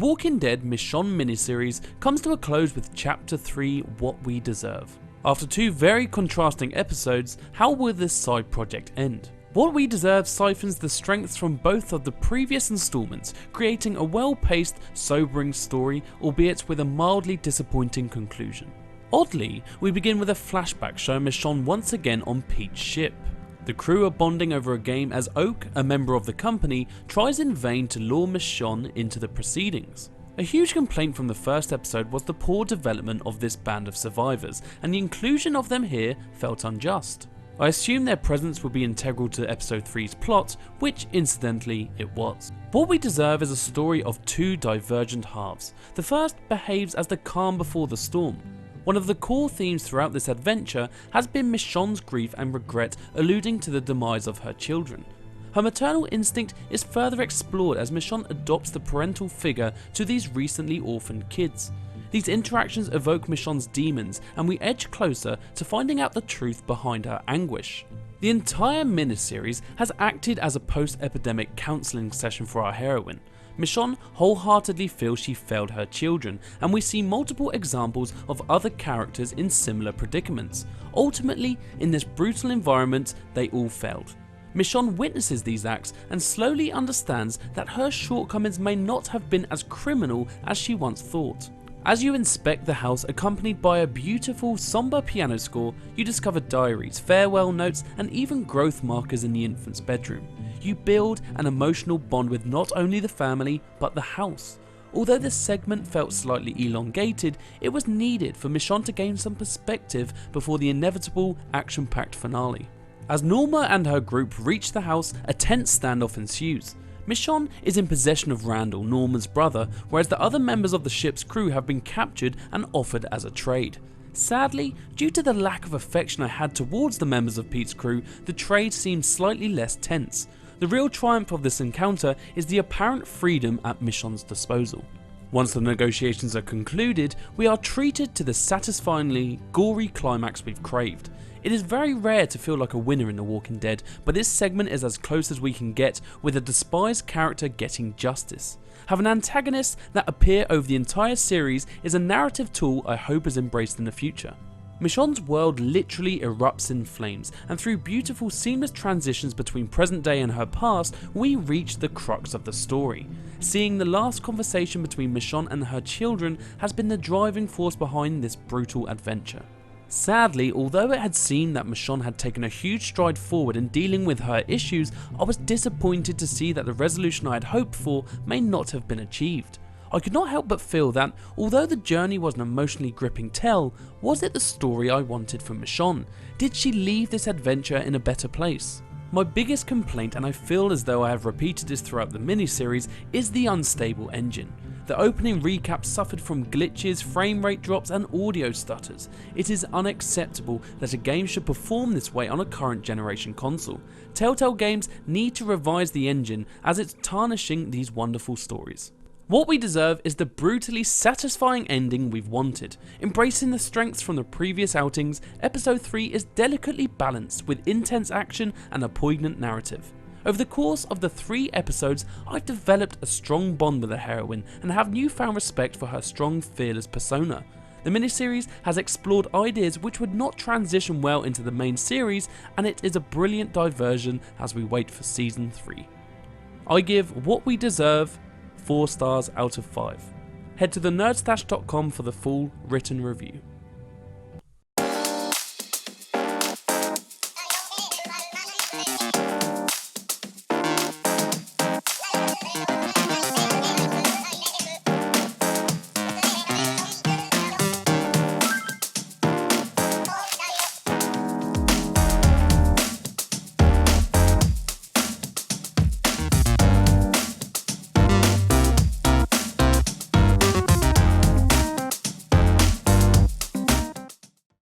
Walking Dead Michonne miniseries comes to a close with Chapter 3, What We Deserve. After two very contrasting episodes, how will this side project end? What We Deserve siphons the strengths from both of the previous installments, creating a well-paced, sobering story, albeit with a mildly disappointing conclusion. Oddly, we begin with a flashback showing Michonne once again on Pete's ship. The crew are bonding over a game as Oak, a member of the company, tries in vain to lure Michonne into the proceedings. A huge complaint from the first episode was the poor development of this band of survivors, and the inclusion of them here felt unjust. I assumed their presence would be integral to episode 3's plot, which incidentally it was. What We Deserve is a story of two divergent halves. The first behaves as the calm before the storm. One of the core themes throughout this adventure has been Michonne's grief and regret, alluding to the demise of her children. Her maternal instinct is further explored as Michonne adopts the parental figure to these recently orphaned kids. These interactions evoke Michonne's demons, and we edge closer to finding out the truth behind her anguish. The entire miniseries has acted as a post-epidemic counselling session for our heroine. Michonne wholeheartedly feels she failed her children, and we see multiple examples of other characters in similar predicaments. Ultimately, in this brutal environment, they all failed. Michonne witnesses these acts and slowly understands that her shortcomings may not have been as criminal as she once thought. As you inspect the house accompanied by a beautiful, somber piano score, you discover diaries, farewell notes, and even growth markers in the infant's bedroom. You build an emotional bond with not only the family, but the house. Although this segment felt slightly elongated, it was needed for Michonne to gain some perspective before the inevitable action-packed finale. As Norma and her group reach the house, a tense standoff ensues. Michonne is in possession of Randall, Norma's brother, whereas the other members of the ship's crew have been captured and offered as a trade. Sadly, due to the lack of affection I had towards the members of Pete's crew, the trade seemed slightly less tense. The real triumph of this encounter is the apparent freedom at Michonne's disposal. Once the negotiations are concluded, we are treated to the satisfyingly gory climax we've craved. It is very rare to feel like a winner in The Walking Dead, but this segment is as close as we can get, with a despised character getting justice. Having antagonists that appear over the entire series is a narrative tool I hope is embraced in the future. Michonne's world literally erupts in flames, and through beautiful seamless transitions between present day and her past, we reach the crux of the story. Seeing the last conversation between Michonne and her children has been the driving force behind this brutal adventure. Sadly, although it had seemed that Michonne had taken a huge stride forward in dealing with her issues, I was disappointed to see that the resolution I had hoped for may not have been achieved. I could not help but feel that, although the journey was an emotionally gripping tale, was it the story I wanted from Michonne? Did she leave this adventure in a better place? My biggest complaint, and I feel as though I have repeated this throughout the miniseries, is the unstable engine. The opening recap suffered from glitches, frame rate drops, and audio stutters. It is unacceptable that a game should perform this way on a current generation console. Telltale Games need to revise the engine, as it's tarnishing these wonderful stories. What We Deserve is the brutally satisfying ending we've wanted. Embracing the strengths from the previous outings, episode 3 is delicately balanced with intense action and a poignant narrative. Over the course of the 3 episodes, I've developed a strong bond with the heroine and have newfound respect for her strong, fearless persona. The miniseries has explored ideas which would not transition well into the main series, and it is a brilliant diversion as we wait for season 3. I give What We Deserve 4 stars out of 5. Head to thenerdstash.com for the full written review.